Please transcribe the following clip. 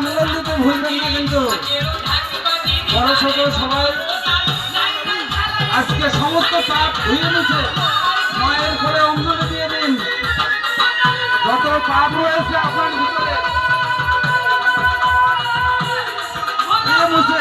মিলন দিতে ভুলবেন না কিন্তু। বড় ছোট সবাই আজকে সমস্ত পাপ ধুয়ে নিচ্ছে, মায়ের কোলে অঞ্জলি দিয়ে দিন। যত পাপ রয়েছে আপনার ভিতরে মুছে